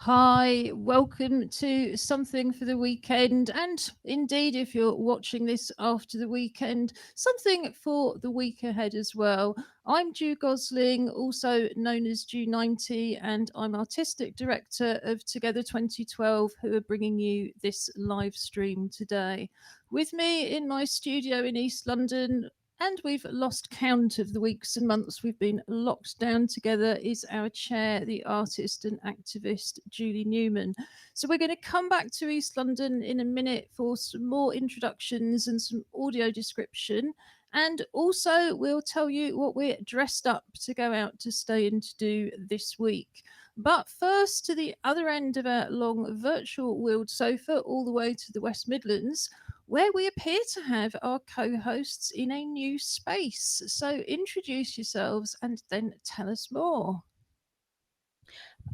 Hi, welcome to Something for the Weekend. And indeed, if you're watching this after the weekend, something for the week ahead as well. I'm Ju Gosling, also known as Ju90, and I'm Artistic Director of Together 2012, who are bringing you this live stream today. With me in my studio in East London, and we've lost count of the weeks and months we've been locked down together, is our chair, the artist and activist Julie Newman. So we're going to come back to East London in a minute for some more introductions and some audio description. And also, we'll tell you what we're dressed up to go out to stay in to do this week. But first, to the other end of our long virtual wheeled sofa, all the way to the West Midlands, where we appear to have our co hosts in a new space. So introduce yourselves and then tell us more.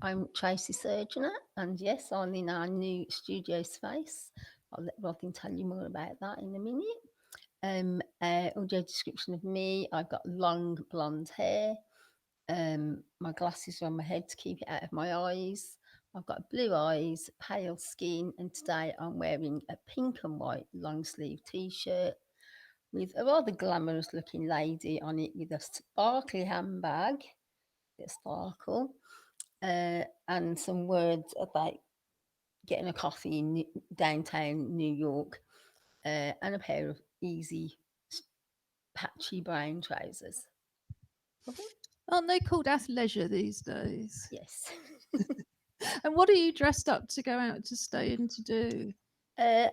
I'm Tracy Surgener, and yes, I'm in our new studio space. I'll let Robin tell you more about that in a minute. Audio description of me: I've got long blonde hair. My glasses are on my head to keep it out of my eyes. I've got blue eyes, pale skin, and today I'm wearing a pink and white long sleeve t-shirt with a rather glamorous looking lady on it with a sparkly handbag, bit of sparkle, and some words about getting a coffee in downtown New York, and a pair of easy, patchy brown trousers. Lovely? Aren't they called athleisure these days? Yes. And what are you dressed up to go out to stay in to do? uh,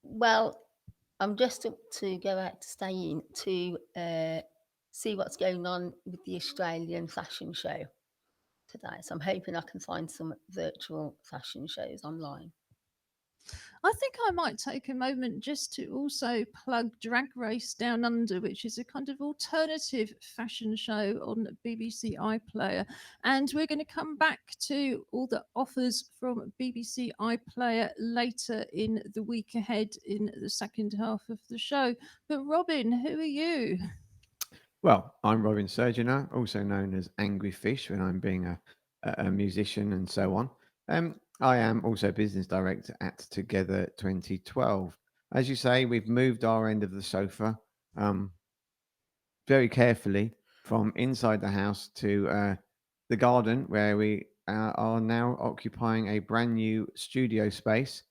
well, I'm just up to go out to stay in to see what's going on with the Australian fashion show today. So I'm hoping I can find some virtual fashion shows online. I think I might take a moment just to also plug Drag Race Down Under, which is a kind of alternative fashion show on BBC iPlayer. And we're going to come back to all the offers from BBC iPlayer later in the week ahead in the second half of the show. But Robin, who are you? Well, I'm Robin Surgener, also known as Angry Fish when I'm being a musician and so on. I am also business director at Together 2012. As you say, we've moved our end of the sofa um, very carefully from inside the house to the garden where we are now occupying a brand new studio space.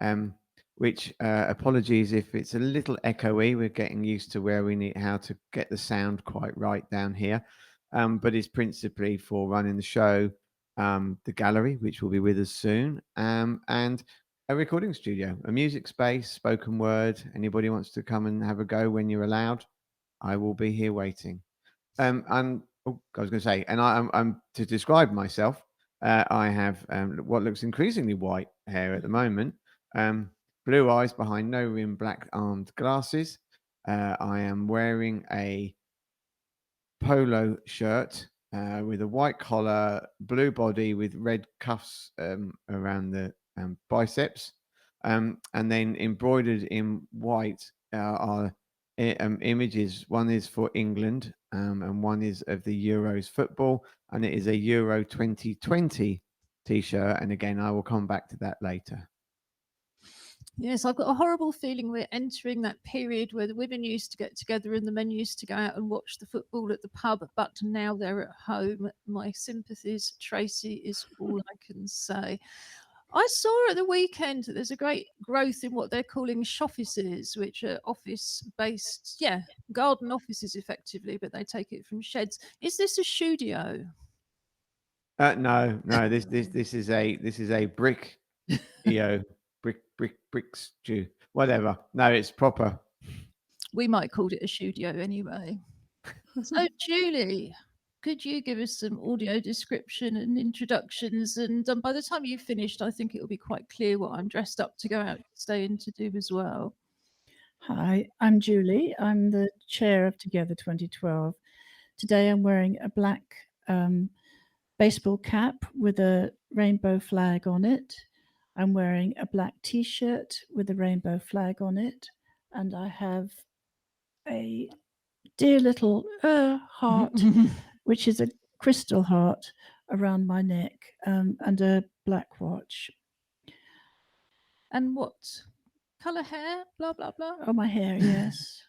Um, which apologies if it's a little echoey. We're getting used to where we need how to get the sound quite right down here, but it's principally for running the show, the gallery, which will be with us soon, and a recording studio, a music space, spoken word. Anybody wants to come and have a go when you're allowed, I will be here waiting. And I was going to say, and I'm to describe myself. I have what looks increasingly white hair at the moment, um, blue eyes behind no rim, black armed glasses. I am wearing a polo shirt with a white collar, blue body with red cuffs around the biceps, and then embroidered in white are images. One is for England, and one is of the Euros football, and it is a Euro 2020 t-shirt. And again, I will come back to that later. Yes, I've got a horrible feeling we're entering that period where the women used to get together and the men used to go out and watch the football at the pub, but now they're at home. My sympathies, Tracy, is all I can say. I saw at the weekend that there's a great growth in what they're calling shoffices, which are office based, yeah, garden offices effectively, but they take it from sheds. Is this a studio? No, no. This is a brick bricks stew, whatever. No, it's proper. We might call it a studio anyway. So, Julie, could you give us some audio description and introductions? And by the time you've finished, I think it will be quite clear what I'm dressed up to go out, stay in to do as well. Hi, I'm Julie. I'm the chair of Together 2012. Today I'm wearing a black baseball cap with a rainbow flag on it. I'm wearing a black t shirt with a rainbow flag on it. And I have a dear little heart, which is a crystal heart around my neck, and a black watch. And what colour hair? Blah blah blah. Oh, my hair, yes.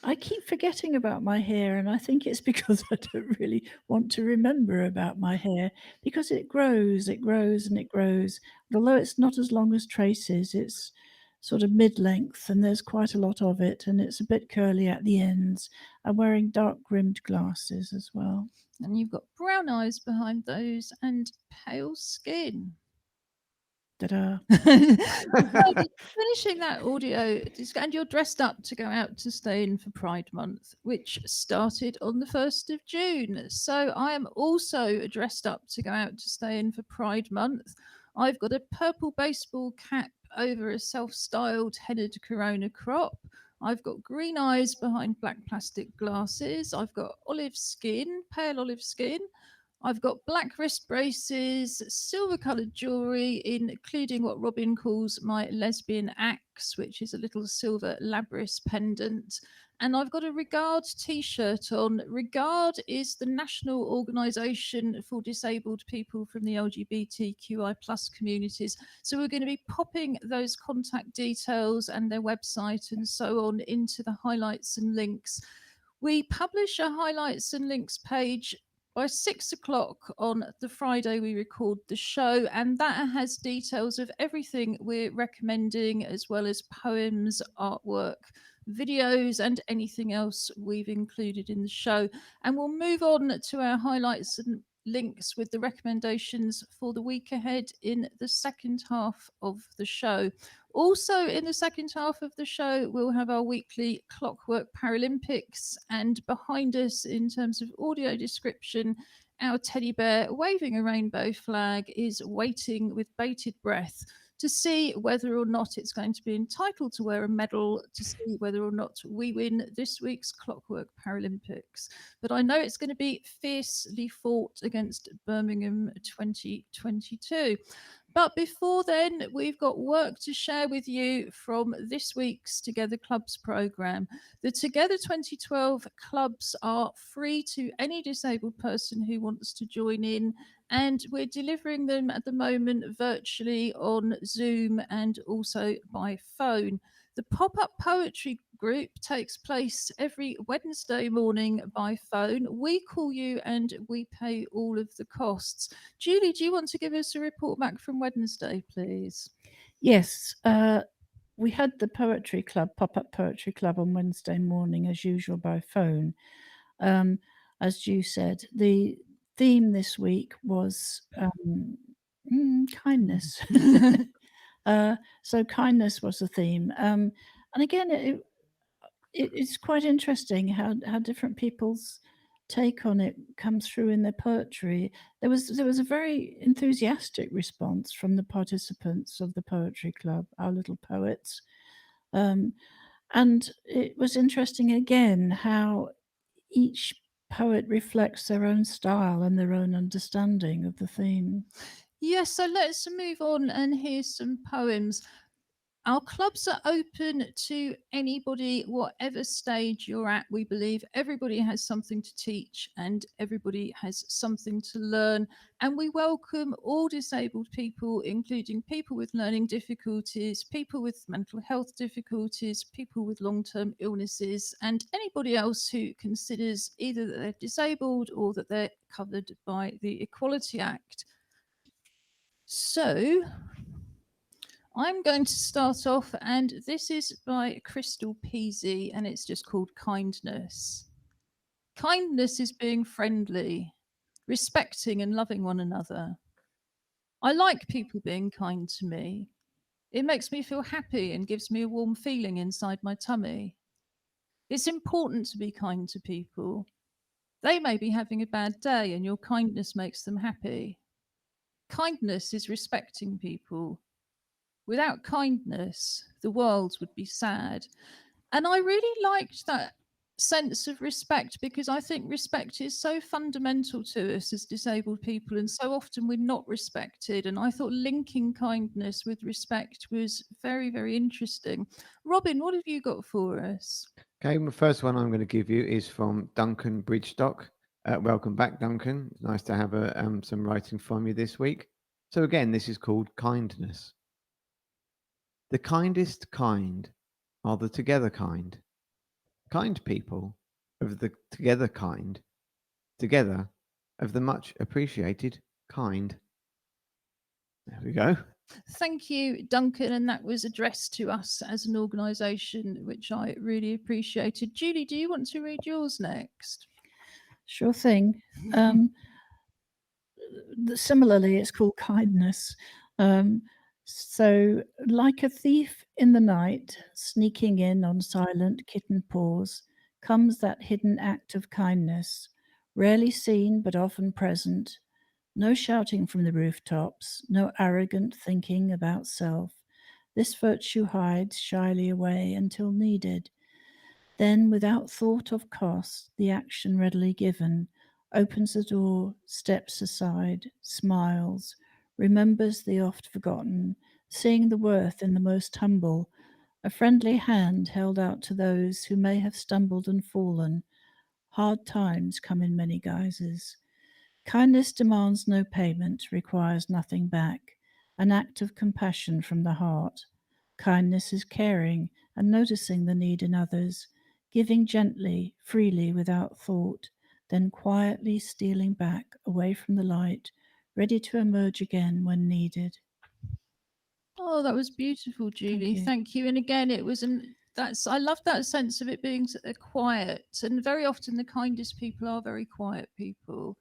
I keep forgetting about my hair, and I think it's because I don't really want to remember about my hair because it grows, and it grows. And although it's not as long as Tracy's, it's sort of mid-length, and there's quite a lot of it, and it's a bit curly at the ends. I'm wearing dark-rimmed glasses as well. And you've got brown eyes behind those and pale skin. Ta-da. Well, finishing that audio, and you're dressed up to go out to stay in for Pride Month, which started on the 1st of June. So I am also dressed up to go out to stay in for Pride Month. I've got a purple baseball cap over a self-styled headed Corona crop. I've got green eyes behind black plastic glasses. I've got olive skin, pale olive skin. I've got black wrist braces, silver coloured jewellery, including what Robin calls my lesbian axe, which is a little silver Labris pendant. And I've got a Regard t-shirt on. Regard is the national organisation for disabled people from the LGBTQI plus communities. So we're going to be popping those contact details and their website and so on into the highlights and links. We publish a highlights and links page by 6 o'clock on the Friday we record the show, and that has details of everything we're recommending, as well as poems, artwork, videos, and anything else we've included in the show. And we'll move on to our highlights and links with the recommendations for the week ahead in the second half of the show. Also, in the second half of the show, we'll have our weekly Clockwork Paralympics, and behind us, in terms of audio description, our teddy bear waving a rainbow flag is waiting with bated breath to see whether or not it's going to be entitled to wear a medal, to see whether or not we win this week's Clockwork Paralympics. But I know it's going to be fiercely fought against Birmingham 2022. But before then, we've got work to share with you from this week's Together Clubs programme. The Together 2012 clubs are free to any disabled person who wants to join in, and we're delivering them at the moment virtually on Zoom and also by phone. The pop-up poetry group takes place every Wednesday morning by phone. We call you and we pay all of the costs. Julie, do you want to give us a report back from Wednesday, please? Yes, we had the poetry club, pop-up poetry club on Wednesday morning, as usual, by phone. As Ju said, the theme this week was kindness. So kindness was the theme. And again, it's quite interesting how different people's take on it comes through in their poetry. There was a very enthusiastic response from the participants of the poetry club, our little poets. And it was interesting again how each poet reflects their own style and their own understanding of the theme. Yes, so let's move on and hear some poems. Our clubs are open to anybody, whatever stage you're at. We believe everybody has something to teach and everybody has something to learn. And we welcome all disabled people, including people with learning difficulties, people with mental health difficulties, people with long-term illnesses, and anybody else who considers either that they're disabled or that they're covered by the Equality Act. So I'm going to start off, and this is by Crystal Peasy, and it's just called Kindness. Kindness is being friendly, respecting and loving one another. I like people being kind to me. It makes me feel happy and gives me a warm feeling inside my tummy. It's important to be kind to people. They may be having a bad day, and your kindness makes them happy. Kindness is respecting people. Without kindness, the world would be sad. And I really liked that sense of respect, because I think respect is so fundamental to us as disabled people, and so often we're not respected. And I thought linking kindness with respect was very, very interesting. Robin, what have you got for us? Okay, the first one I'm going to give you is from Duncan Bridgestock. Welcome back, Duncan. Nice to have some writing from you this week. So again, this is called kindness. The kindest kind are the together kind. Kind people of the together kind, together of the much appreciated kind. There we go. Thank you, Duncan. And that was addressed to us as an organisation, which I really appreciated. Julie, do you want to read yours next? Sure thing. Similarly, it's called kindness. Um, so, like a thief in the night, sneaking in on silent kitten paws, comes that hidden act of kindness, rarely seen but often present. No shouting from the rooftops, no arrogant thinking about self. This virtue hides shyly away until needed. Then, without thought of cost, the action readily given opens the door, steps aside, smiles, remembers the oft forgotten, seeing the worth in the most humble, a friendly hand held out to those who may have stumbled and fallen. Hard times come in many guises. Kindness demands no payment, requires nothing back, an act of compassion from the heart. Kindness is caring and noticing the need in others, giving gently, freely, without thought, then quietly stealing back away from the light, ready to emerge again when needed. Oh, that was beautiful, Julie. Thank you. And again, it was that's I love that sense of it being quiet. And very often, the kindest people are very quiet people.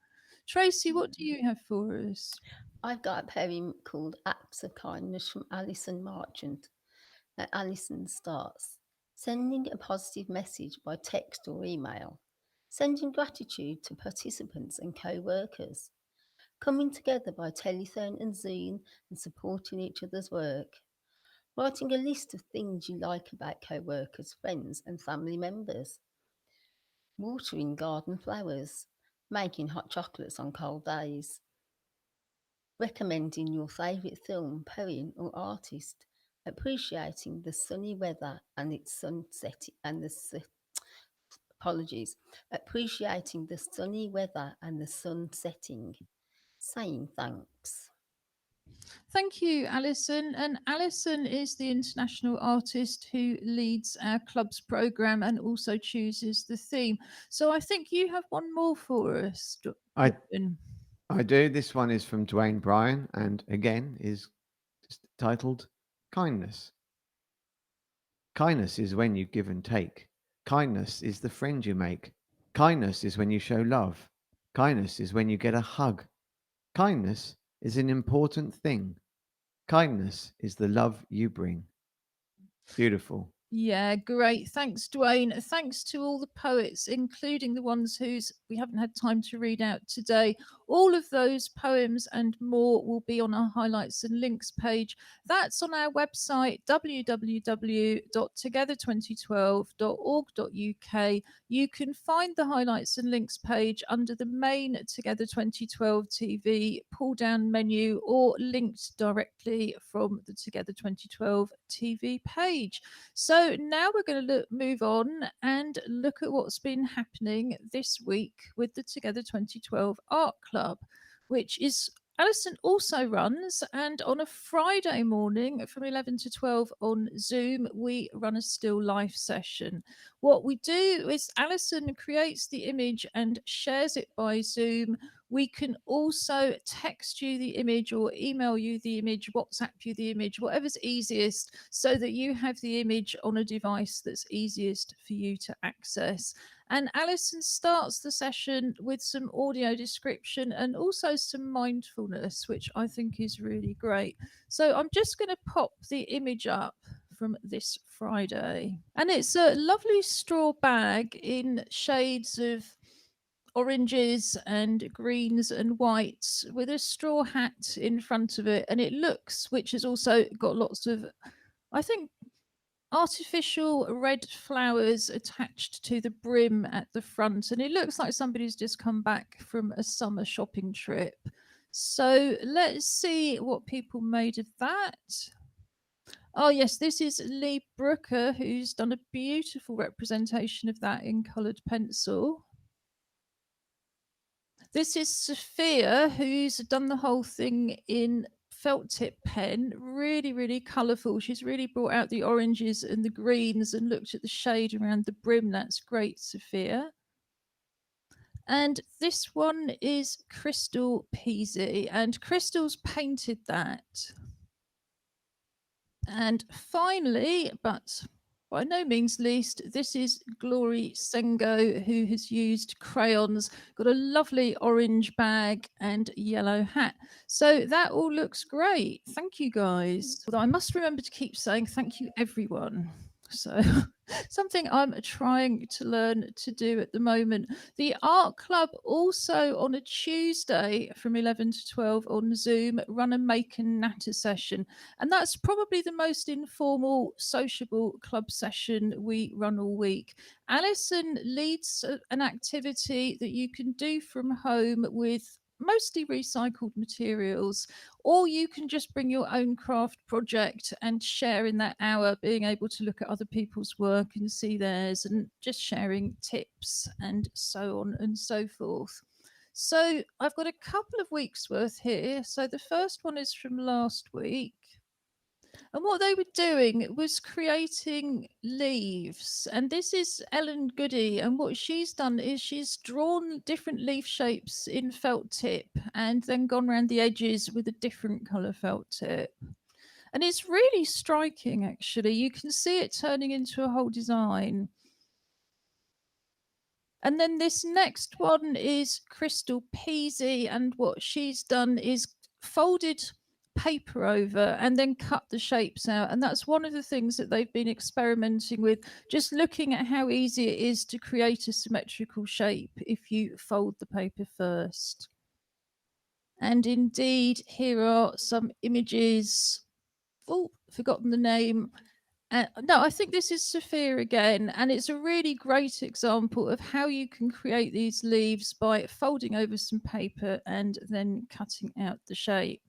Tracy, what do you have for us? I've got a poem called Acts of Kindness from Alison Marchant. Alison starts sending a positive message by text or email, sending gratitude to participants and co workers, coming together by telephone and Zoom and supporting each other's work, writing a list of things you like about co workers, friends, and family members, watering garden flowers, making hot chocolates on cold days, recommending your favourite film, poem, or artist, appreciating the sunny weather and its sunset and apologies, appreciating the sunny weather and the sun setting, saying thanks. Thank you, Alison. And Alison is the international artist who leads our club's programme and also chooses the theme. So I think you have one more for us, I Dwayne. I do. This one is from Dwayne Bryan and again is titled Kindness. Kindness is when you give and take. Kindness is the friend you make. Kindness is when you show love. Kindness is when you get a hug. Kindness is an important thing. Kindness is the love you bring. Beautiful. Yeah, great. Thanks, Dwayne. Thanks to all the poets, including the ones whose we haven't had time to read out today. All of those poems and more will be on our highlights and links page. That's on our website, www.together2012.org.uk. You can find the highlights and links page under the main Together 2012 TV pull down menu or linked directly from the Together 2012 TV page. So now we're going to move on and look at what's been happening this week with the Together 2012 Art Club, which is Alison also runs, and on a Friday morning from 11 to 12 on Zoom, we run a still life session. What we do is Alison creates the image and shares it by Zoom. We can also text you the image or email you the image, WhatsApp you the image, whatever's easiest, so that you have the image on a device that's easiest for you to access. And Alison starts the session with some audio description and also some mindfulness, which I think is really great. So I'm just going to pop the image up from this Friday. And it's a lovely straw bag in shades of oranges and greens and whites with a straw hat in front of it. And it looks, which has also got lots of, I think, artificial red flowers attached to the brim at the front. And it looks like somebody's just come back from a summer shopping trip. So let's see what people made of that. Oh, yes, this is Lee Brooker, who's done a beautiful representation of that in coloured pencil. This is Sophia, who's done the whole thing in felt tip pen, really, really colourful. She's really brought out the oranges and the greens and looked at the shade around the brim. That's great, Sophia. And this one is Crystal Peasy, and Crystal's painted that. And finally, but by no means least, this is Glory Sengo, who has used crayons, got a lovely orange bag and yellow hat. So that all looks great. Thank you, guys. Although I must remember to keep saying thank you, everyone. So something I'm trying to learn to do at the moment. The art club also on a Tuesday from 11 to 12 on Zoom run a make and natter session, and that's probably the most informal, sociable club session we run all week. Alison leads an activity that you can do from home with mostly recycled materials, or you can just bring your own craft project and share in that hour, being able to look at other people's work and see theirs, and just sharing tips and so on and so forth. So I've got a couple of weeks worth here. So the first one is from last week. And what they were doing was creating leaves. And this is Ellen Goody. And what she's done is she's drawn different leaf shapes in felt tip and then gone around the edges with a different colour felt tip. And it's really striking, actually. You can see it turning into a whole design. And then this next one is Crystal Peasy. And what she's done is folded paper over and then cut the shapes out. And that's one of the things that they've been experimenting with, just looking at how easy it is to create a symmetrical shape if you fold the paper first. And indeed, here are some images. Oh, forgotten the name. No, I think this is Sophia again, and it's a really great example of how you can create these leaves by folding over some paper and then cutting out the shape.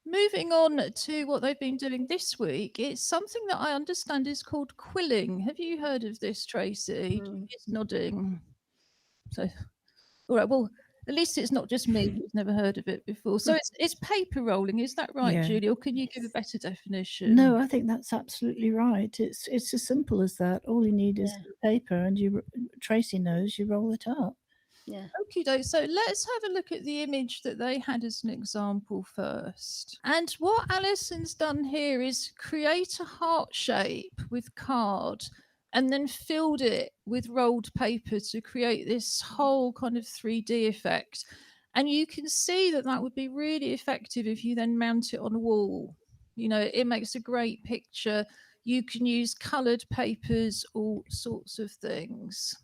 Moving on to what they've been doing this week, it's something that I understand is called quilling. Have you heard of this, Tracy? She's nodding. So, all right, well, at least it's not just me who's never heard of it before. So it's paper rolling, is that right, Yeah. Julie? Or can you give a better definition? No, I think that's absolutely right. It's as simple as that. All you need is paper, and Tracy knows, you roll it up. Yeah. Okie doke. So let's have a look at the image that they had as an example first. And what Alison's done here is create a heart shape with card and then filled it with rolled paper to create this whole kind of 3D effect. And you can see that that would be really effective if you then mount it on a wall. You know, it makes a great picture. You can use coloured papers, all sorts of things.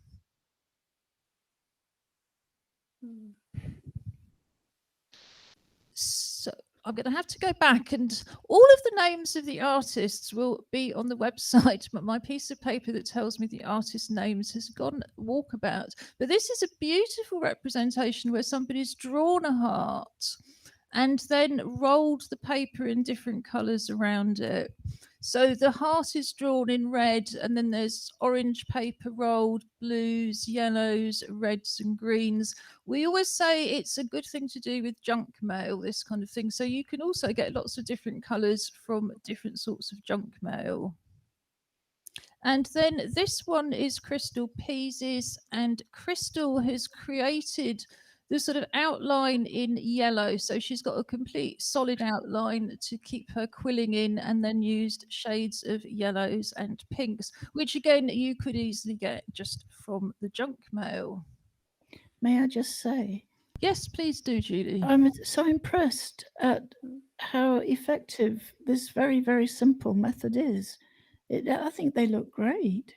So I'm going to have to go back, and all of the names of the artists will be on the website, but my piece of paper that tells me the artist names has gone walkabout. But this is a beautiful representation where somebody's drawn a heart and then rolled the paper in different colours around it. So the heart is drawn in red, and then there's orange paper rolled, blues, yellows, reds, and greens. We always say it's a good thing to do with junk mail, this kind of thing. So you can also get lots of different colours from different sorts of junk mail. And then this one is Crystal Peasy's, and Crystal has created the sort of outline in yellow. So she's got a complete solid outline to keep her quilling in, and then used shades of yellows and pinks, which again, you could easily get just from the junk mail. May I just say? Yes, please do, Julie. I'm so impressed at how effective this very, very simple method is. I think they look great.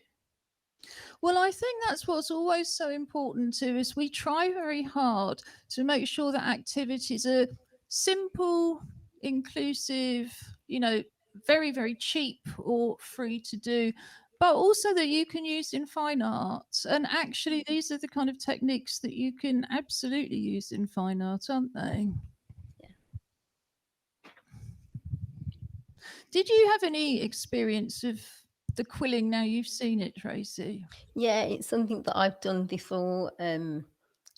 Well, I think that's what's always so important too, is we try very hard to make sure that activities are simple, inclusive, you know, very, very cheap or free to do, but also that you can use in fine art. And actually, these are the kind of techniques that you can absolutely use in fine art, aren't they? Did you have any experience of the quilling now you've seen it, Tracy? Yeah, it's something that I've done before, and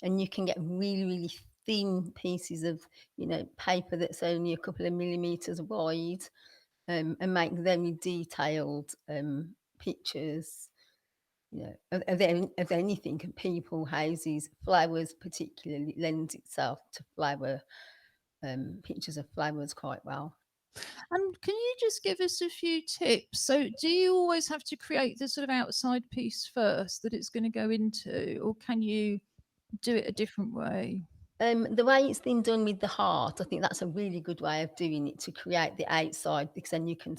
you can get really, really thin pieces of, paper that's only a couple of millimeters wide, and make very detailed pictures, of anything, people, houses, flowers particularly. It lends itself to flower pictures of flowers quite well. And can you just give us a few tips? So, do you always have to create the sort of outside piece first that it's going to go into, or can you do it a different way? The way it's been done with the heart, I think that's a really good way of doing it, to create the outside, because then you can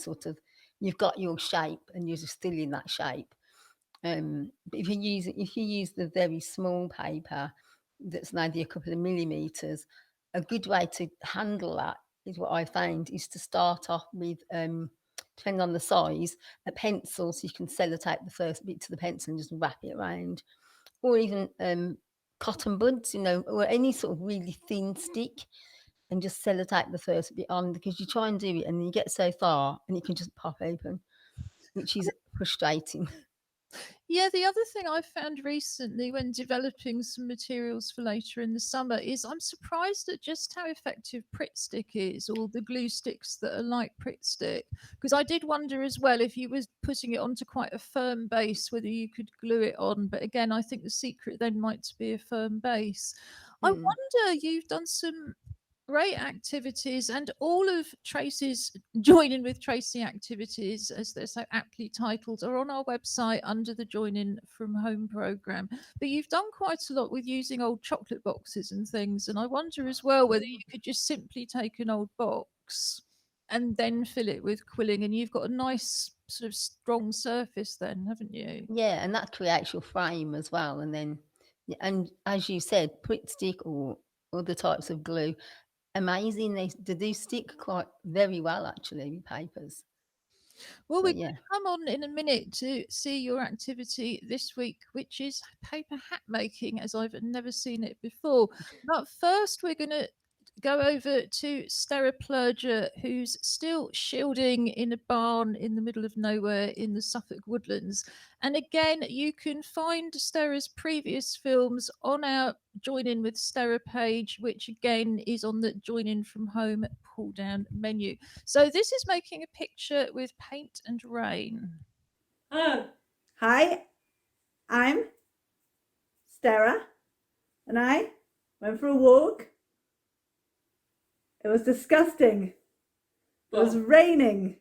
you've got your shape and you're still in that shape. But if you use the very small paper that's maybe a couple of millimeters, a good way to handle that is, what I found, is to start off with, depending on the size, a pencil, so you can sellotape the first bit to the pencil and just wrap it around, or even cotton buds, or any sort of really thin stick, and just sellotape the first bit on, because you try and do it and you get so far and it can just pop open, which is frustrating. Yeah, the other thing I found recently when developing some materials for later in the summer is I'm surprised at just how effective Pritt Stick is, or the glue sticks that are like Pritt Stick. Because I did wonder as well, if you was putting it onto quite a firm base, whether you could glue it on. But again, I think the secret then might be a firm base. I wonder, you've done some great activities, and all of Tracy's Join In with Tracy activities, as they're so aptly titled, are on our website under the Join In from Home program. But you've done quite a lot with using old chocolate boxes and things, and I wonder as well whether you could just simply take an old box and then fill it with quilling, and you've got a nice sort of strong surface then, haven't you? Yeah, and that creates your frame as well. And then, and as you said, Pritt Stick or other types of glue, amazing. They do stick quite very well, actually, with papers. Well, So, we're yeah. going to come on in a minute to see your activity this week, which is paper hat making, as I've never seen it before. But first, we're going to go over to Sterre Ploeger, who's still shielding in a barn in the middle of nowhere in the Suffolk woodlands. And again, you can find Sterre's previous films on our Join In with Sterre page, which again is on the Join In from Home pull down menu. So this is making a picture with paint and rain. Hi, I'm Sterre, and I went for a walk. It was disgusting. It was raining.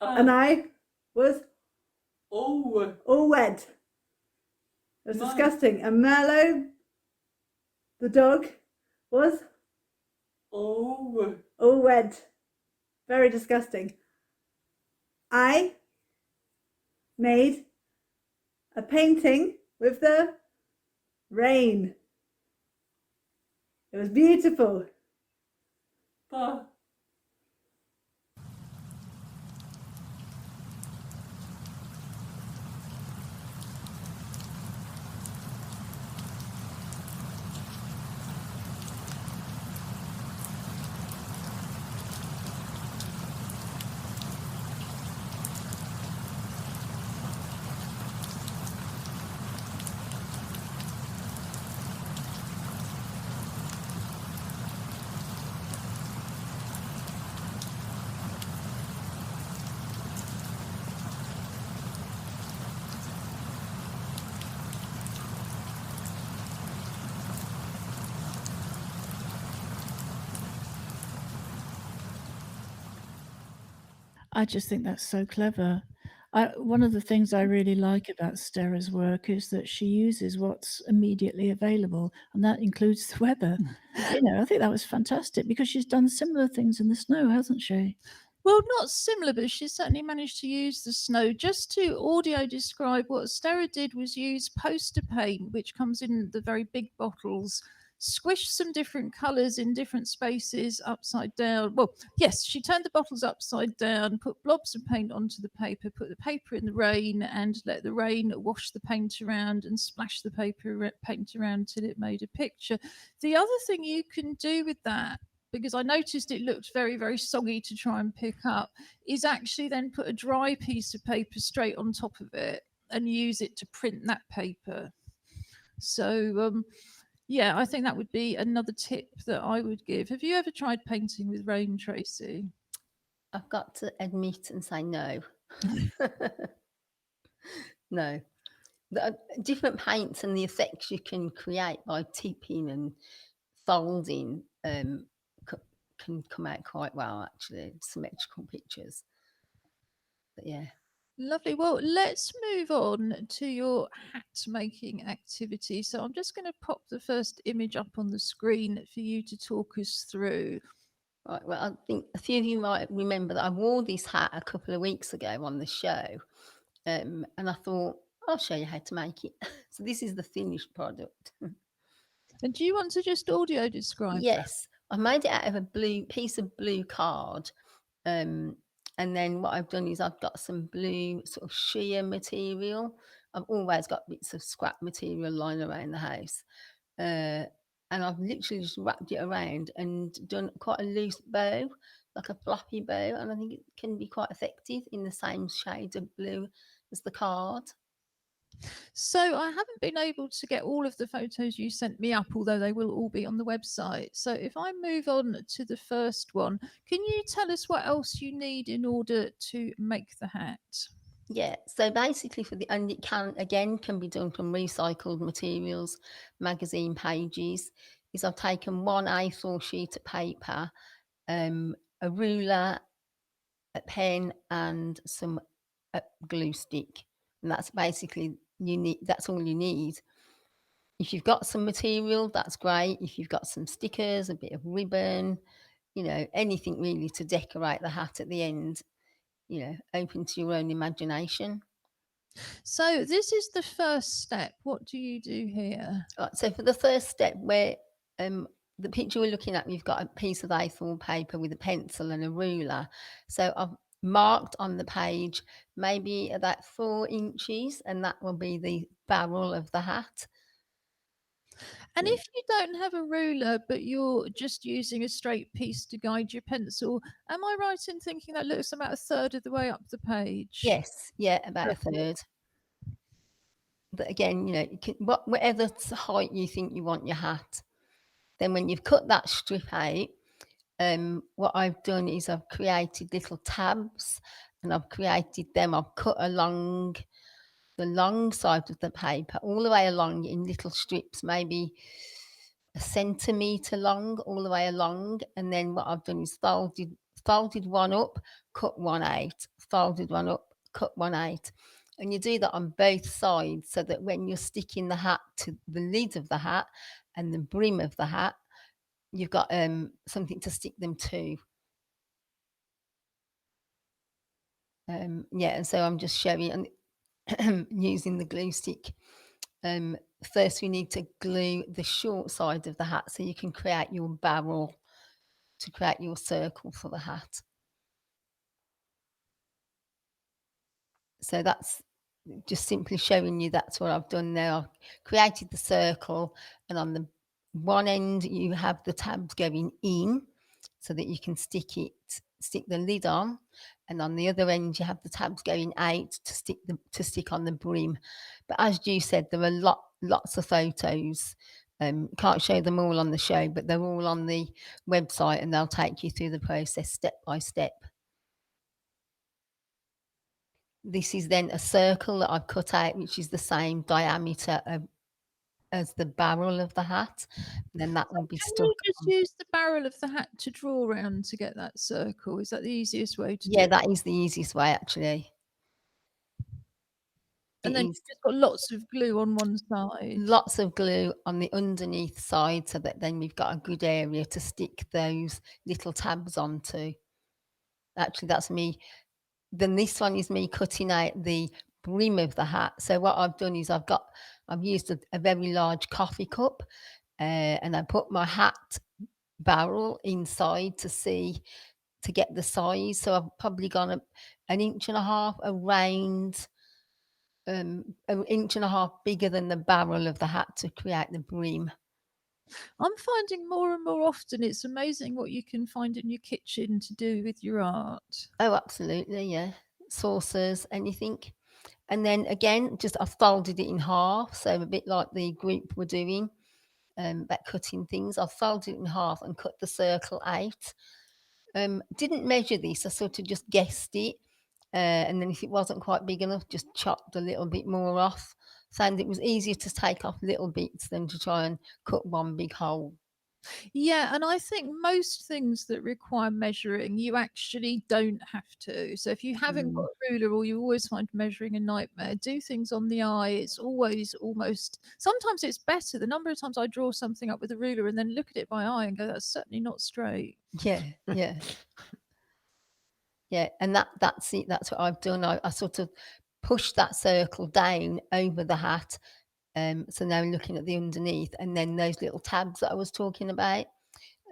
And I was all wet. It was disgusting. And Merlot, the dog, was all wet. Very disgusting. I made a painting with the rain. It was beautiful. I just think that's so clever. One of the things I really like about Sterre's work is that she uses what's immediately available, and that includes the weather. I think that was fantastic, because she's done similar things in the snow, hasn't she? Well, not similar, but she certainly managed to use the snow. Just to audio describe, what Sterre did was use poster paint, which comes in the very big bottles, squish some different colours in different spaces upside down. Well, yes, she turned the bottles upside down, put blobs of paint onto the paper, put the paper in the rain, and let the rain wash the paint around and splash the paint around till it made a picture. The other thing you can do with that, because I noticed it looked very, very soggy to try and pick up, is actually then put a dry piece of paper straight on top of it and use it to print that paper. So Yeah, I think that would be another tip that I would give. Have you ever tried painting with rain, Tracy? I've got to admit and say no. No. The different paints and the effects you can create by tipping and folding can come out quite well, actually, symmetrical pictures. But yeah. Lovely. Well, let's move on to your hat making activity. So I'm just going to pop the first image up on the screen for you to talk us through. Right, well, I think a few of you might remember that I wore this hat a couple of weeks ago on the show, and I thought, I'll show you how to make it. So this is the finished product. And do you want to just audio describe that? Yes, I made it out of a piece of blue card. And then what I've done is I've got some blue sort of sheer material. I've always got bits of scrap material lying around the house. And I've literally just wrapped it around and done quite a loose bow, like a floppy bow. And I think it can be quite effective in the same shade of blue as the card. So I haven't been able to get all of the photos you sent me up, although they will all be on the website. So if I move on to the first one, can you tell us what else you need in order to make the hat? Yeah, so basically and it can be done from recycled materials, magazine pages, is I've taken one A4 sheet of paper, a ruler, a pen and some glue stick. And that's basically that's all you need. If you've got some material, that's great. If you've got some stickers, a bit of ribbon, anything really to decorate the hat at the end, open to your own imagination. So this is the first step. What do you do here? Right, so for the first step, where the picture we're looking at, we've got a piece of A4 paper with a pencil and a ruler. So I've marked on the page maybe about 4 inches, and that will be the barrel of the hat. And if you don't have a ruler, but you're just using a straight piece to guide your pencil, am I right in thinking that looks about a third of the way up the page? Yes, yeah, about a third. But again, you can, whatever height you think you want your hat. Then when you've cut that strip out, what I've done is I've created little tabs, and I've cut along the long side of the paper, all the way along in little strips, maybe a centimetre long, all the way along. And then what I've done is folded one up, cut one out, folded one up, cut one out. And you do that on both sides so that when you're sticking the hat to the lid of the hat and the brim of the hat, you've got something to stick them to. And so I'm just showing and using the glue stick. First, we need to glue the short side of the hat so you can create your barrel to create your circle for the hat. So that's just simply showing you that's what I've done there. I've created the circle, and on the one end you have the tabs going in so that you can stick the lid on, and on the other end you have the tabs going out to stick on the brim. But as Ju said, there are lots of photos. Can't show them all on the show, but they're all on the website, and they'll take you through the process step by step. This is then a circle that I've cut out, which is the same diameter as the barrel of the hat. And then that will be Can stuck. you just use the barrel of the hat to draw around to get that circle? Is that the easiest way to do Yeah, it? that is the easiest way, actually. And then you've just got lots of glue on one side. Lots of glue on the underneath side so that then we've got a good area to stick those little tabs onto. Actually, that's me. Then this one is me cutting out the brim of the hat. So what I've done is I've used a very large coffee cup, and I put my hat barrel inside to get the size. So I've probably gone an inch and a half around, an inch and a half bigger than the barrel of the hat to create the brim. I'm finding more and more often it's amazing what you can find in your kitchen to do with your art. Oh, absolutely, yeah. Saucers, anything. And then again, I've folded it in half, so a bit like the group were doing. about cutting things. I folded it in half and cut the circle out. Didn't measure this, I sort of just guessed it. And then if it wasn't quite big enough, just chopped a little bit more off. Found it was easier to take off little bits than to try and cut one big hole. Yeah, and I think most things that require measuring, you actually don't have to. So if you haven't got a ruler, or you always find measuring a nightmare, do things on the eye. It's always almost, sometimes it's better. The number of times I draw something up with a ruler and then look at it by eye and go, that's certainly not straight. Yeah, yeah. Yeah, and that's it. That's what I've done. I sort of pushed that circle down over the hat. So now I'm looking at the underneath, and then those little tabs that I was talking about.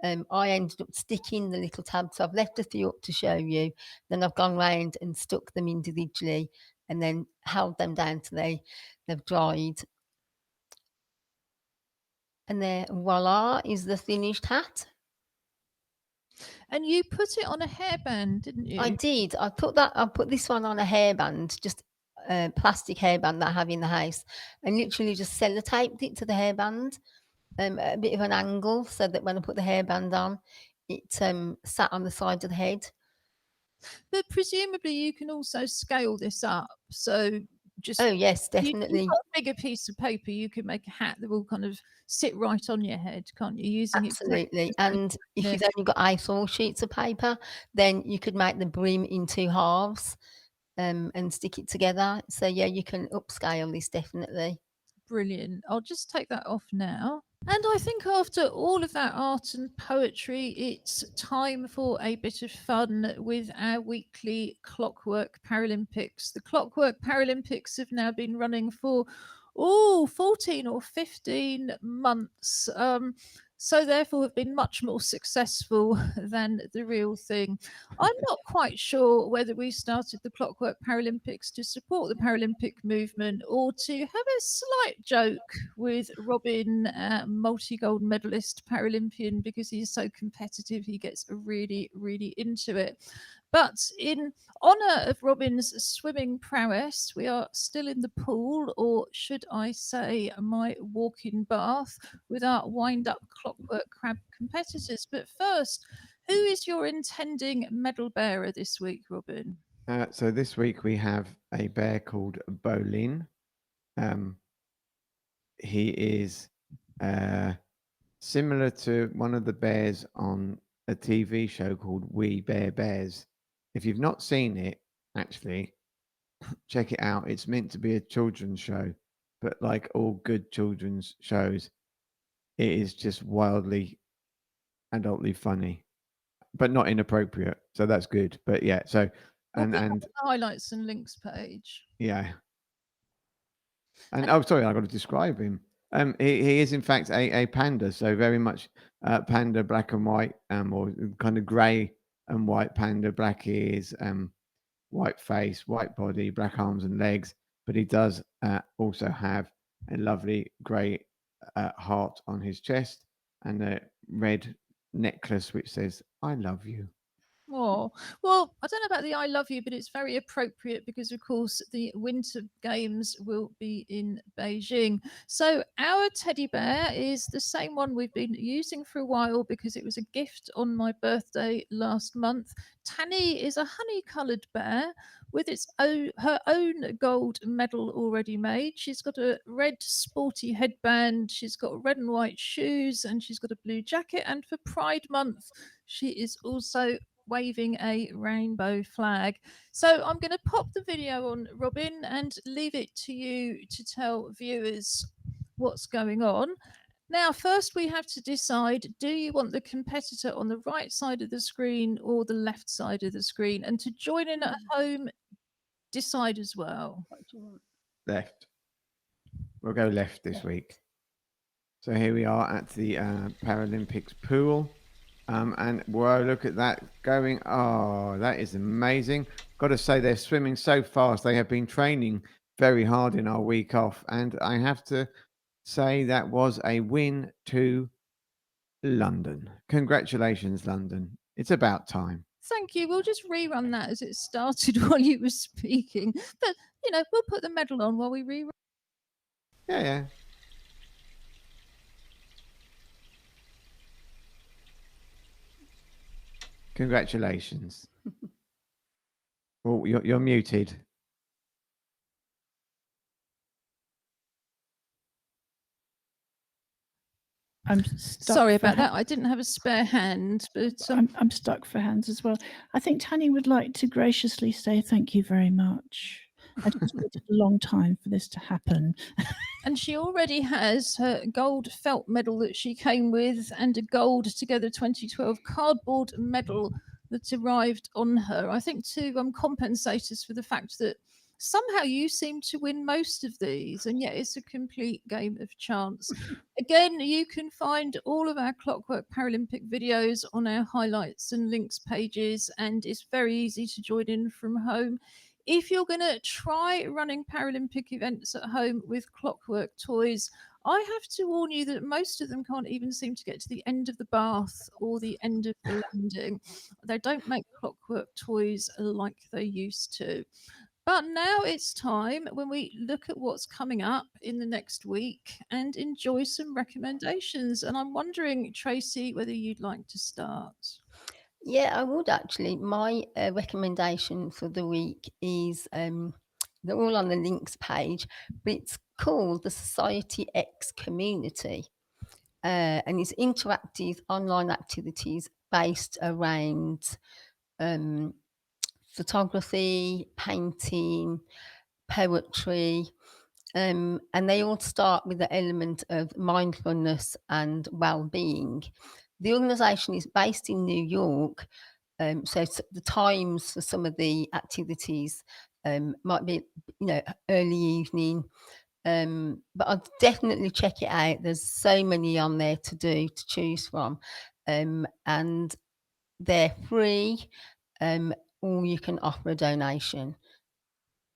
I ended up sticking the little tabs. So I've left a few up to show you. Then I've gone round and stuck them individually, and then held them down till they've dried. And there, voila, is the finished hat. And you put it on a hairband, didn't you? I did. I put this one on a hairband, just a plastic hairband that I have in the house, and literally just sellotaped it to the hairband, at a bit of an angle, so that when I put the hairband on, it sat on the side of the head. But presumably you can also scale this up. So just Oh yes, you've definitely. got a bigger piece of paper, you can make a hat that will kind of sit right on your head, can't you? Using Absolutely. it. And if you've only got A4 sheets of paper, then you could make the brim in two halves, and stick it together. So yeah, you can upscale this definitely. Brilliant. I'll just take that off now. And I think after all of that art and poetry, it's time for a bit of fun with our weekly Clockwork Paralympics. The Clockwork Paralympics have now been running for 14 or 15 months. So therefore have been much more successful than the real thing. I'm not quite sure whether we started the Clockwork Paralympics to support the Paralympic movement or to have a slight joke with Robin, multi-gold medalist Paralympian, because he's so competitive, he gets really, really into it. But in honour of Robin's swimming prowess, we are still in the pool, or should I say my walk-in bath, with our wind-up Clockwork Crab competitors. But first, who is your intending medal bearer this week, Robin? So this week we have a bear called Bolin. He is similar to one of the bears on a TV show called We Bear Bears. If you've not seen it, actually, check it out. It's meant to be a children's show, but like all good children's shows, it is just wildly adultly funny, but not inappropriate. So that's good. But yeah, so We'll and put that and on the highlights and links page. yeah. And oh, sorry, I got to describe him. He is in fact a panda, so very much panda, black and white, or kind of grey and white panda, black ears, white face, white body, black arms and legs. But he does also have a lovely grey heart on his chest and a red necklace which says "I love you." Oh, well, I don't know about the I love you, but it's very appropriate because, of course, the Winter Games will be in Beijing. So, our teddy bear is the same one we've been using for a while because it was a gift on my birthday last month. Tanny is a honey coloured bear with her own gold medal already made. She's got a red sporty headband, she's got red and white shoes, and she's got a blue jacket. And for Pride Month, she is also waving a rainbow flag. So I'm going to pop the video on, Robin, and leave it to you to tell viewers what's going on. Now, first we have to decide, do you want the competitor on the right side of the screen or the left side of the screen? And to join in at home, decide as well. What do you want? Left. We'll go left this week. So here we are at the Paralympics pool. And whoa, look at that going. Oh, that is amazing. Got to say, they're swimming so fast. They have been training very hard in our week off. And I have to say that was a win to London. Congratulations, London. It's about time. Thank you. We'll just rerun that as it started while you were speaking. But, we'll put the medal on while we rerun. Yeah, yeah. Congratulations. Oh, you're muted. I'm stuck. Sorry about that. I didn't have a spare hand, but I'm stuck for hands as well. I think Tanny would like to graciously say thank you very much. I just waited a long time for this to happen. and she already has her gold felt medal that she came with and a gold Together 2012 cardboard medal that arrived on her. I think to compensate us for the fact that somehow you seem to win most of these, and yet it's a complete game of chance. Again, you can find all of our Clockwork Paralympic videos on our highlights and links pages, and it's very easy to join in from home. If you're going to try running Paralympic events at home with Clockwork toys, I have to warn you that most of them can't even seem to get to the end of the bath or the end of the landing. They don't make Clockwork toys like they used to. But now it's time when we look at what's coming up in the next week and enjoy some recommendations. And I'm wondering, Tracy, whether you'd like to start. Yeah, I would actually. My recommendation for the week is they're all on the links page, but it's called the Society X Community. And it's interactive online activities based around photography, painting, poetry, and they all start with the element of mindfulness and well-being. The organisation is based in New York, so the times for some of the activities might be, early evening. But I'd definitely check it out. There's so many on there to choose from, and they're free, or you can offer a donation.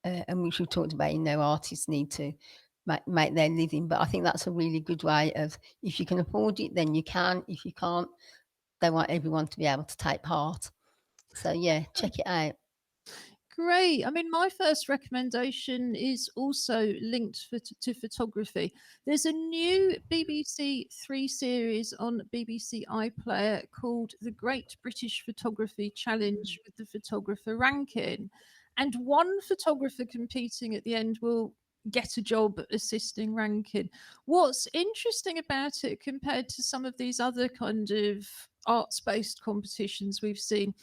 And which we talked about, artists need to make their living. But I think that's a really good way of, if you can afford it, then you can. If you can't, they want everyone to be able to take part. So yeah, check it out. Great. I mean, my first recommendation is also linked to photography. There's a new BBC Three series on BBC iPlayer called The Great British Photography Challenge with the photographer ranking. And one photographer competing at the end will get a job assisting ranking. What's interesting about it compared to some of these other kind of arts based competitions we've seen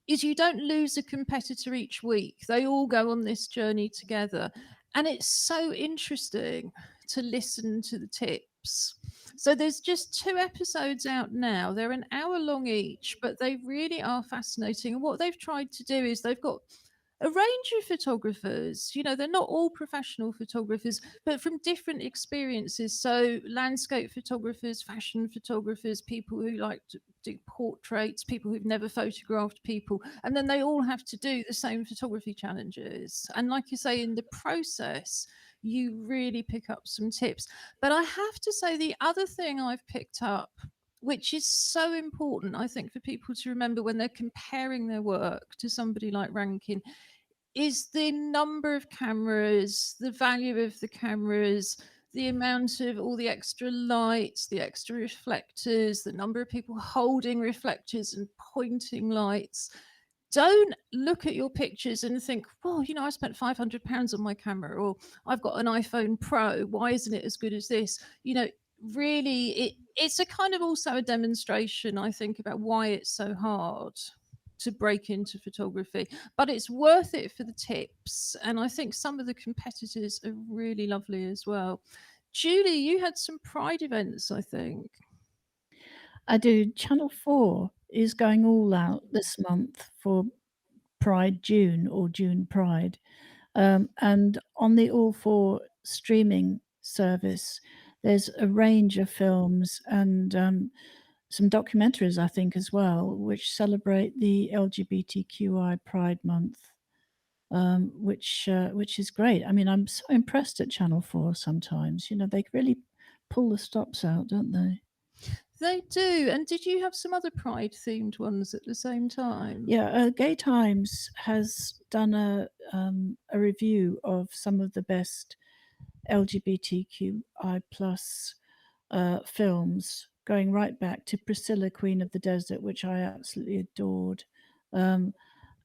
is you don't lose a competitor each week. They all go on this journey together. And it's so interesting to listen to the tips. So there's just 2 episodes out now. They're an hour long each, but they really are fascinating. And what they've tried to do is they've got a range of photographers. They're not all professional photographers, but from different experiences. So, landscape photographers, fashion photographers, people who like to do portraits, people who've never photographed people. And then they all have to do the same photography challenges. And, like you say, in the process, you really pick up some tips. But I have to say, the other thing I've picked up, which is so important, I think, for people to remember when they're comparing their work to somebody like Rankin, is the number of cameras, the value of the cameras, the amount of all the extra lights, the extra reflectors, the number of people holding reflectors and pointing lights. Don't look at your pictures and think, well, I spent £500 on my camera, or I've got an iPhone Pro. Why isn't it as good as this? Really, it's a kind of also a demonstration, I think, about why it's so hard to break into photography, but it's worth it for the tips. And I think some of the competitors are really lovely as well. Julie, you had some Pride events, I think. I do. Channel 4 is going all out this month for Pride June or June Pride. And on the All 4 streaming service, there's a range of films and some documentaries, I think, as well, which celebrate the LGBTQI Pride Month, which is great. I mean, I'm so impressed at Channel 4 sometimes. They really pull the stops out, don't they? They do. And did you have some other Pride themed ones at the same time? Yeah, Gay Times has done a review of some of the best LGBTQI plus films going right back to Priscilla, Queen of the Desert, which I absolutely adored.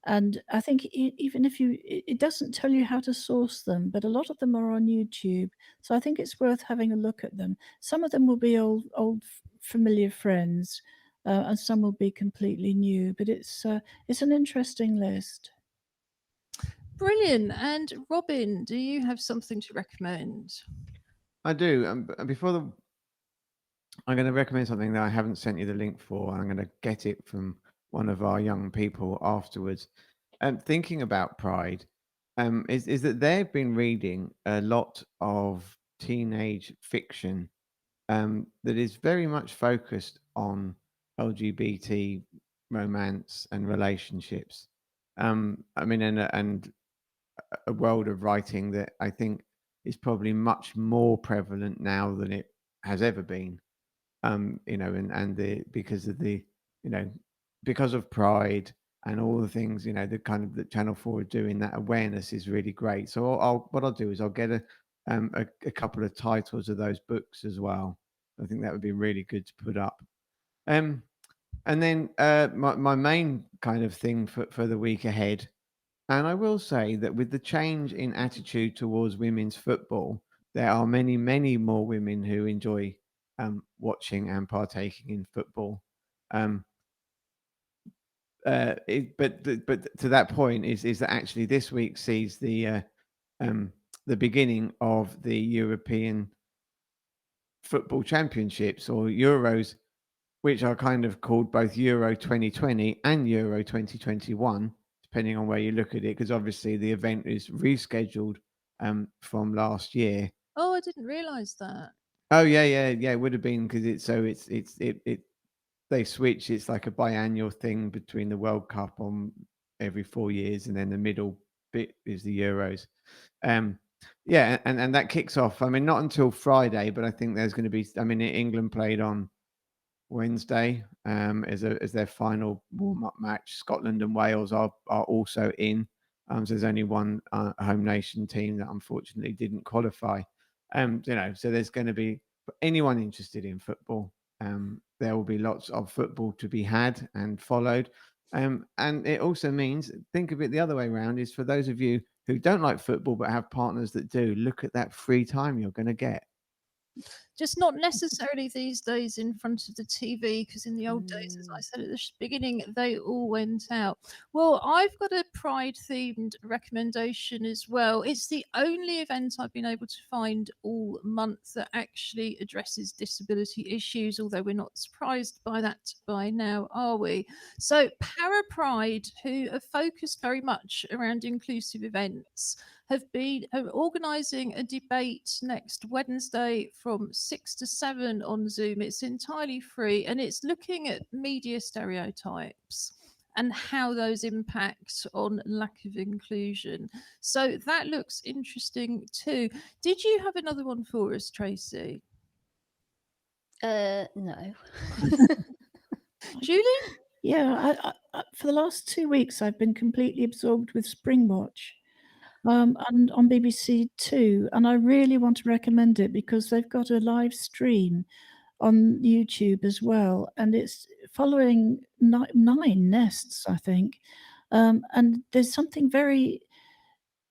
And I think even if it doesn't tell you how to source them, but a lot of them are on YouTube. So I think it's worth having a look at them. Some of them will be old familiar friends, and some will be completely new. But it's an interesting list. Brilliant. And Robin, do you have something to recommend? I do. I'm going to recommend something that I haven't sent you the link for, and I'm going to get it from one of our young people afterwards. Thinking about Pride, is that they've been reading a lot of teenage fiction that is very much focused on LGBT romance and relationships. I mean, and a world of writing that I think is probably much more prevalent now than it has ever been. And the because of the you know because of Pride and all the things the kind of that Channel 4 are doing, that awareness is really great. So what I'll do is I'll get a couple of titles of those books as well. I think that would be really good to put up. Um, and then my main kind of thing for the week ahead, and I will say that with the change in attitude towards women's football, there are many, many more women who enjoy watching and partaking in football. Um, but to that point is that actually this week sees the beginning of the European Football Championships, or Euros, which are kind of called both Euro 2020 and Euro 2021, depending on where you look at it, because obviously the event is rescheduled from last year. Oh, I didn't realise that. Oh yeah. It would have been because it they switch. It's like a biannual thing between the World Cup on every 4 years, and then the middle bit is the Euros. Um, yeah, and that kicks off. I mean, not until Friday, but I think there's going to be. I mean, England played on Wednesday as their final warm up match. Scotland and Wales are also in. So there's only one home nation team that unfortunately didn't qualify. So there's going to be, for anyone interested in football, there will be lots of football to be had and followed. And it also means, think of it the other way around, is for those of you who don't like football but have partners that do, look at that free time you're going to get. Just not necessarily these days in front of the TV, because in the old days, as I said at the beginning, they all went out. Well, I've got a Pride themed recommendation as well. It's the only event I've been able to find all month that actually addresses disability issues, although we're not surprised by that by now, are we? So, Para Pride, who are focused very much around inclusive events, have been organising a debate next Wednesday from 6 to 7 on Zoom. It's entirely free, and it's looking at media stereotypes and how those impact on lack of inclusion. So that looks interesting too. Did you have another one for us, Tracy? No. Julie? Yeah, for the last 2 weeks, I've been completely absorbed with Springwatch, and on BBC Two, and I really want to recommend it because they've got a live stream on YouTube as well, and it's following 9 nests, I think. And there's something very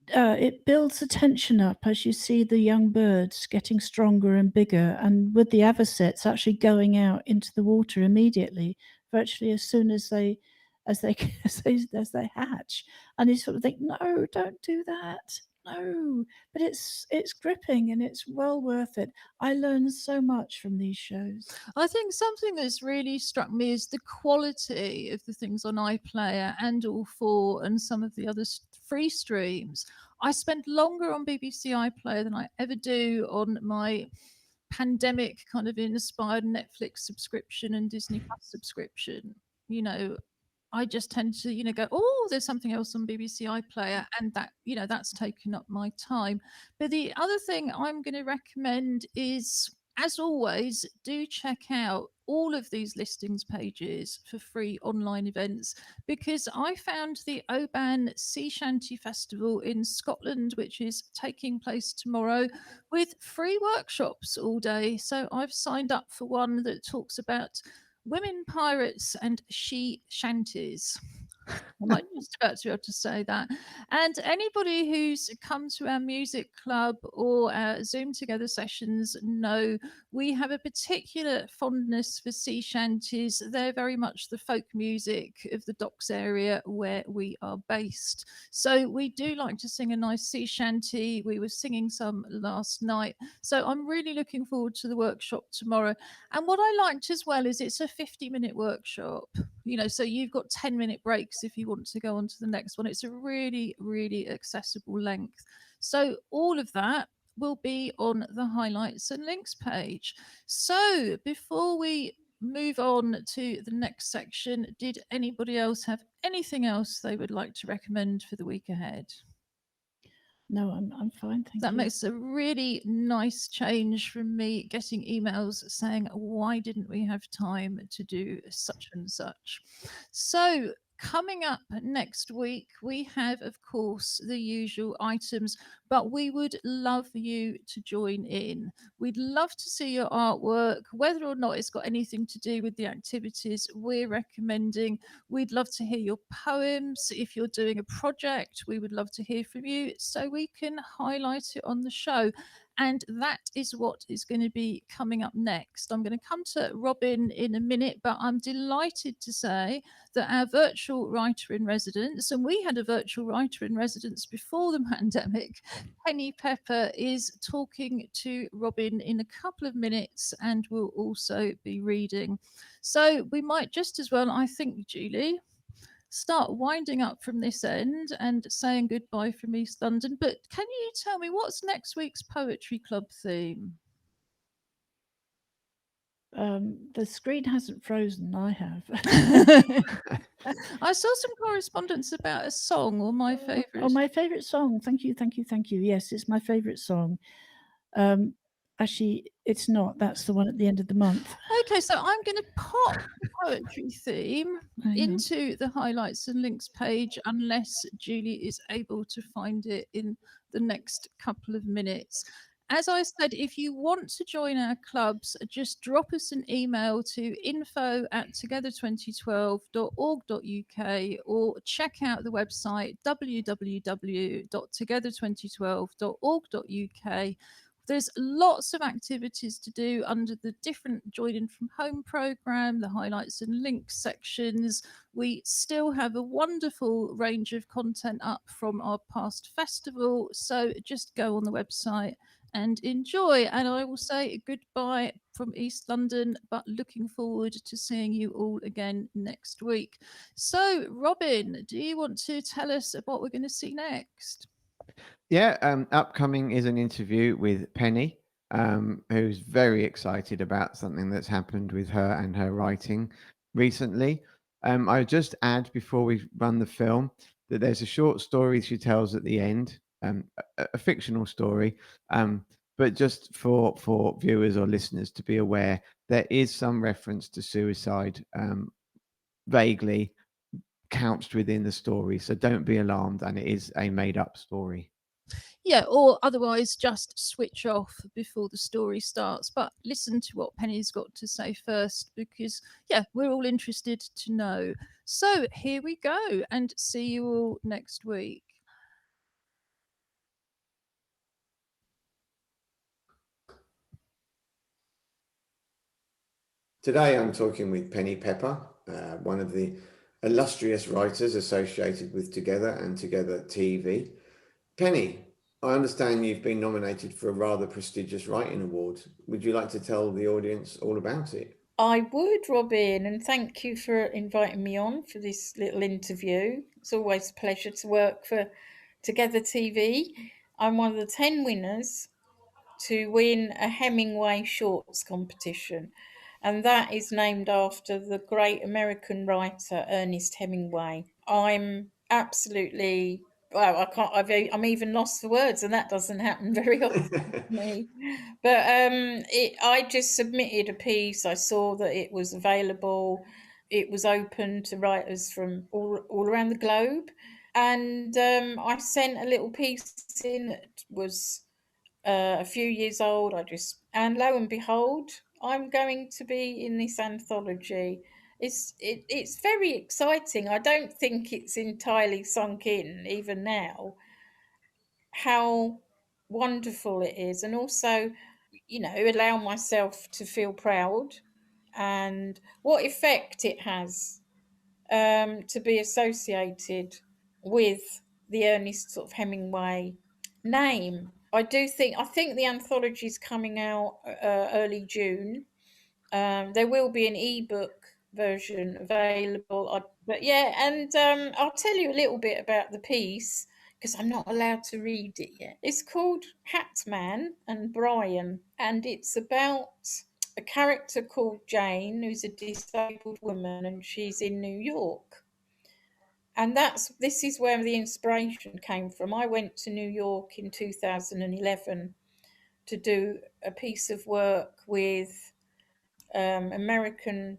it builds the tension up as you see the young birds getting stronger and bigger, and with the avocets actually going out into the water immediately, virtually as soon as they as they as they hatch. And you sort of think, no, don't do that. No, but it's gripping and it's well worth it. I learned so much from these shows. I think something that's really struck me is the quality of the things on iPlayer and All Four and some of the other free streams. I spend longer on BBC iPlayer than I ever do on my pandemic kind of inspired Netflix subscription and Disney Plus subscription. You know, I just tend to, go, oh, there's something else on BBC iPlayer, and that, that's taken up my time. But the other thing I'm going to recommend is as always, do check out all of these listings pages for free online events, because I found the Oban Sea Shanty Festival in Scotland, which is taking place tomorrow, with free workshops all day. So I've signed up for one that talks about women pirates and she shanties. I might just about to be able to say that. And anybody who's come to our music club or our Zoom together sessions know we have a particular fondness for sea shanties. They're very much the folk music of the docks area where we are based. So we do like to sing a nice sea shanty. We were singing some last night. So I'm really looking forward to the workshop tomorrow. And what I liked as well is it's a 50-minute workshop, so you've got 10-minute breaks if you want to go on to the next one. It's a really, really accessible length. So all of that will be on the highlights and links page. So before we move on to the next section, did anybody else have anything else they would like to recommend for the week ahead? No, I'm fine, thank That you. makes a really nice change from me getting emails saying, why didn't we have time to do such and such? So, coming up next week, we have, of course, the usual items, but we would love you to join in. We'd love to see your artwork, whether or not it's got anything to do with the activities we're recommending. We'd love to hear your poems. If you're doing a project, we would love to hear from you so we can highlight it on the show. And that is what is going to be coming up next. I'm going to come to Robin in a minute, but I'm delighted to say that our virtual writer in residence, and we had a virtual writer in residence before the pandemic, Penny Pepper, is talking to Robin in a couple of minutes and will also be reading. So we might just as well, I think, Julie, start winding up from this end and saying goodbye from East London. But can you tell me what's next week's Poetry Club theme? The screen hasn't frozen. I have. I saw some correspondence about a song or my favourite. Oh, my favourite song. Thank you, thank you, thank you. Yes, it's my favourite song. Actually, it's not. That's the one at the end of the month. Okay, so I'm going to pop the poetry theme into the highlights and links page unless Julie is able to find it in the next couple of minutes. As I said, if you want to join our clubs, just drop us an email to info@together2012.org.uk or check out the website www.together2012.org.uk. There's lots of activities to do under the different Join from Home programme, the highlights and links sections. We still have a wonderful range of content up from our past festival. So just go on the website and enjoy. And I will say goodbye from East London, but looking forward to seeing you all again next week. So, Robin, do you want to tell us what we're going to see next? Yeah, upcoming is an interview with Penny, who's very excited about something that's happened with her and her writing recently. I would just add before we run the film that there's a short story she tells at the end, a fictional story, but just for viewers or listeners to be aware, there is some reference to suicide, vaguely couched within the story. So don't be alarmed, and it is a made-up story. Yeah, or otherwise just switch off before the story starts. But listen to what Penny's got to say first, because, yeah, we're all interested to know. So here we go, and see you all next week. Today I'm talking with Penny Pepper, one of the illustrious writers associated with Together and Together TV. Penny, I understand you've been nominated for a rather prestigious writing award. Would you like to tell the audience all about it? I would, Robin, and thank you for inviting me on for this little interview. It's always a pleasure to work for Together TV. I'm one of the 10 winners to win a Hemingway Shorts competition, and that is named after the great American writer Ernest Hemingway. I'm absolutely well, I can't. I'm even lost for words, and that doesn't happen very often to me. But I just submitted a piece. I saw that it was available. It was open to writers from all around the globe, and I sent a little piece in that was a few years old. And lo and behold, I'm going to be in this anthology. It's very exciting. I don't think it's entirely sunk in even now how wonderful it is, and also, allow myself to feel proud and what effect it has to be associated with the Ernest sort of Hemingway name. I think the anthology is coming out early June. There will be an ebook version available. But yeah, and I'll tell you a little bit about the piece because I'm not allowed to read it yet. It's called Hatman and Brian, and it's about a character called Jane, who's a disabled woman, and she's in New York. And this is where the inspiration came from. I went to New York in 2011 to do a piece of work with American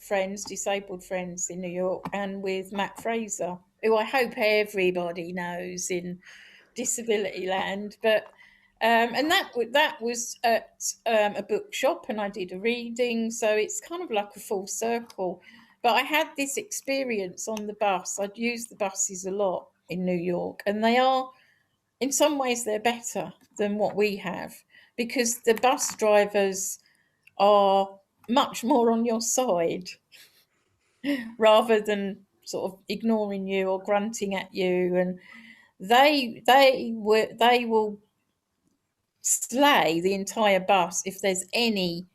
friends, disabled friends in New York, and with Matt Fraser, who I hope everybody knows in disability land. But and that was at a bookshop, and I did a reading, so it's kind of like a full circle. But I had this experience on the bus. I'd use the buses a lot in New York, and they are, in some ways, they're better than what we have, because the bus drivers are much more on your side rather than sort of ignoring you or grunting at you, and they will slay the entire bus if there's any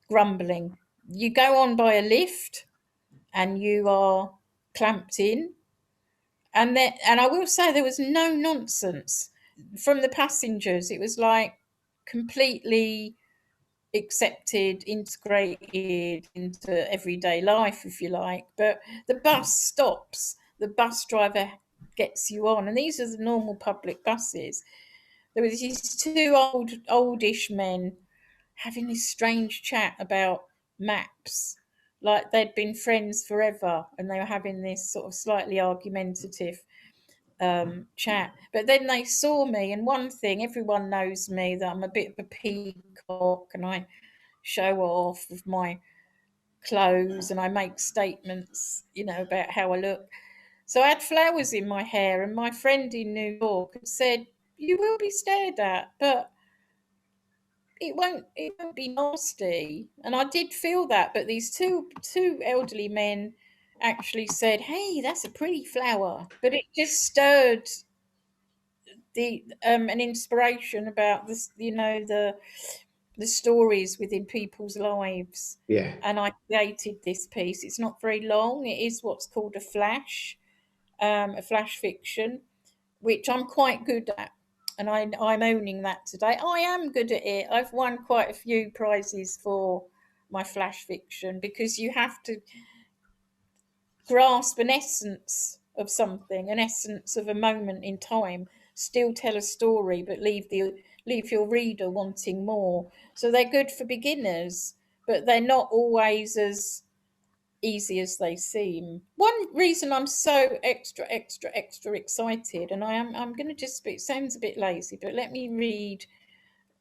grumbling. You go on by a lift and you are clamped in, and I will say there was no nonsense from the passengers. It was like completely accepted, integrated into everyday life, if you like. But the bus stops, the bus driver gets you on, and these are the normal public buses. There were these two oldish men having this strange chat about maps, like they'd been friends forever, and they were having this sort of slightly argumentative chat. But then they saw me, and one thing, everyone knows me, that I'm a bit of a peacock, and I show off with my clothes and I make statements, about how I look. So I had flowers in my hair, and my friend in New York had said, "You will be stared at, but it won't be nasty." And I did feel that, but these two elderly men actually said, "Hey, that's a pretty flower." But it just stirred an inspiration about this, the stories within people's lives. Yeah. And I created this piece. It's not very long. It is what's called a flash fiction, which I'm quite good at, and I'm owning that today. I am good at it. I've won quite a few prizes for my flash fiction, because you have to grasp an essence of something, an essence of a moment in time, still tell a story, but leave your reader wanting more. So they're good for beginners, but they're not always as easy as they seem. One reason I'm so extra excited, and I'm going to just it sounds a bit lazy, but let me read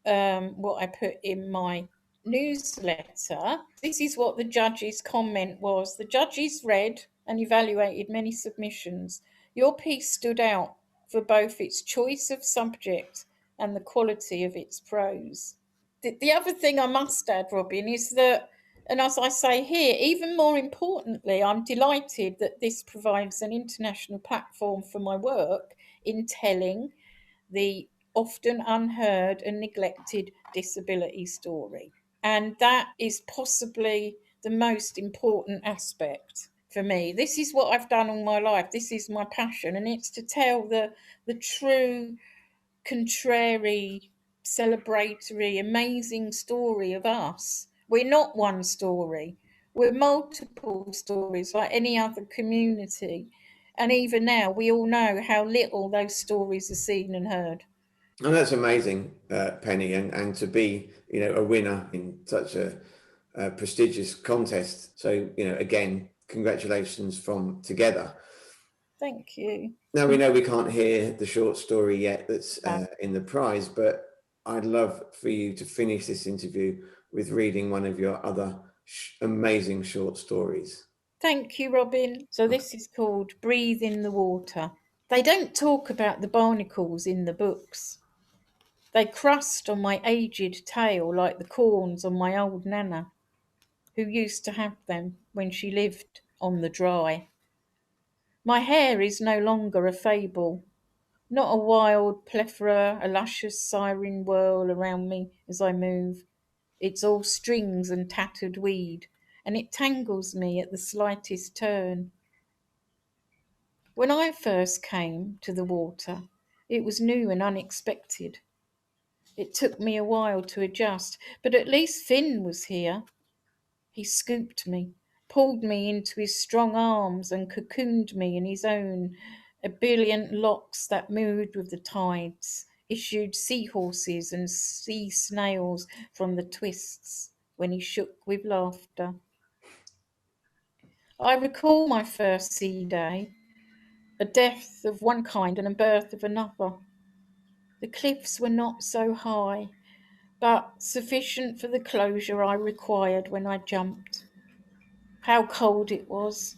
what I put in my newsletter. This is what the judges' comment was. The judges read and evaluated many submissions. Your piece stood out for both its choice of subject and the quality of its prose. The other thing I must add, Robin, is that, and as I say here, even more importantly, I'm delighted that this provides an international platform for my work in telling the often unheard and neglected disability story. And that is possibly the most important aspect for me. This is what I've done all my life. This is my passion, and it's to tell the true, contrary, celebratory, amazing story of us. We're not one story. We're multiple stories, like any other community. And even now, we all know how little those stories are seen and heard. And that's amazing, Penny, and to be, a winner in such a prestigious contest. So, again, congratulations from Together. Thank you. Now, we know we can't hear the short story yet that's No. in the prize, but I'd love for you to finish this interview with reading one of your other amazing short stories. Thank you, Robin. So this is called Breathe in the Water. They don't talk about the barnacles in the books. They crust on my aged tail like the corns on my old Nana, who used to have them when she lived on the dry. My hair is no longer a fable, not a wild plethora, a luscious siren whirl around me as I move. It's all strings and tattered weed, and it tangles me at the slightest turn. When I first came to the water, it was new and unexpected. It took me a while to adjust, but at least Finn was here. He scooped me, pulled me into his strong arms and cocooned me in his own ebullient locks that moved with the tides, issued seahorses and sea snails from the twists when he shook with laughter. I recall my first sea day, a death of one kind and a birth of another. The cliffs were not so high, but sufficient for the closure I required when I jumped. How cold it was.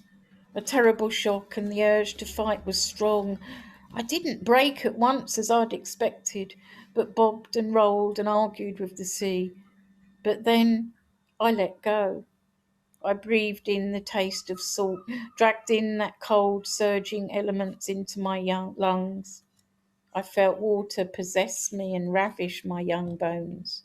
A terrible shock, and the urge to fight was strong. I didn't break at once as I'd expected, but bobbed and rolled and argued with the sea. But then I let go. I breathed in the taste of salt, dragged in that cold, surging elements into my young lungs. I felt water possess me and ravish my young bones.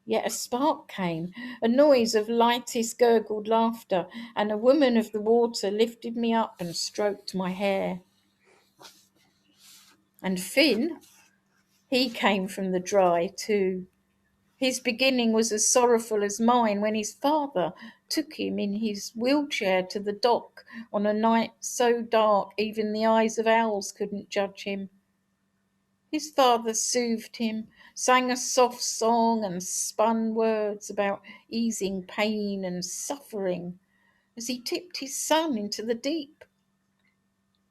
Yet a spark came, a noise of lightest gurgled laughter, and a woman of the water lifted me up and stroked my hair. And Finn, he came from the dry too. His beginning was as sorrowful as mine when his father took him in his wheelchair to the dock on a night so dark even the eyes of owls couldn't judge him. His father soothed him, sang a soft song and spun words about easing pain and suffering as he tipped his son into the deep.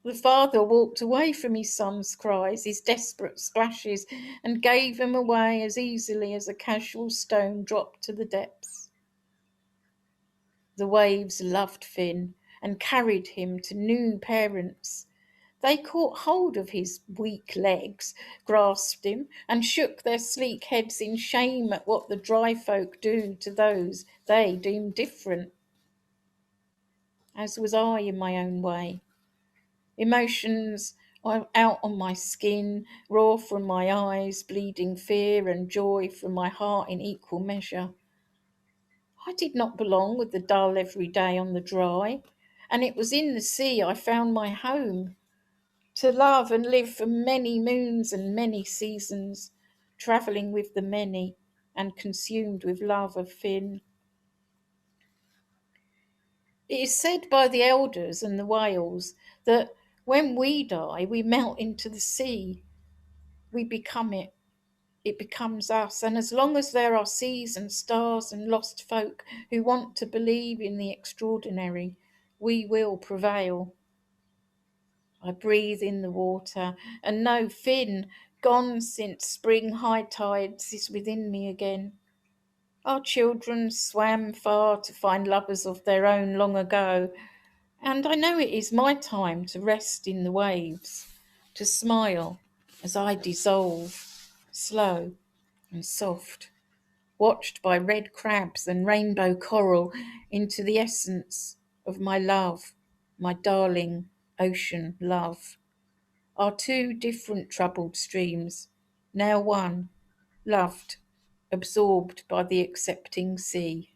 The father walked away from his son's cries, his desperate splashes, and gave him away as easily as a casual stone dropped to the depths. The waves loved Finn and carried him to new parents. They caught hold of his weak legs, grasped him, and shook their sleek heads in shame at what the dry folk do to those they deemed different. As was I in my own way. Emotions out on my skin, raw from my eyes, bleeding fear and joy from my heart in equal measure. I did not belong with the dull every day on the dry, and it was in the sea I found my home, to love and live for many moons and many seasons, travelling with the many and consumed with love of Finn. It is said by the elders and the whales that when we die, we melt into the sea. We become it. It becomes us. And as long as there are seas and stars and lost folk who want to believe in the extraordinary, we will prevail. I breathe in the water and know Finn, gone since spring high tides, is within me again. Our children swam far to find lovers of their own long ago, and I know it is my time to rest in the waves, to smile as I dissolve, slow and soft, watched by red crabs and rainbow coral, into the essence of my love, my darling ocean love. Are two different troubled streams, now one, loved, absorbed by the accepting sea.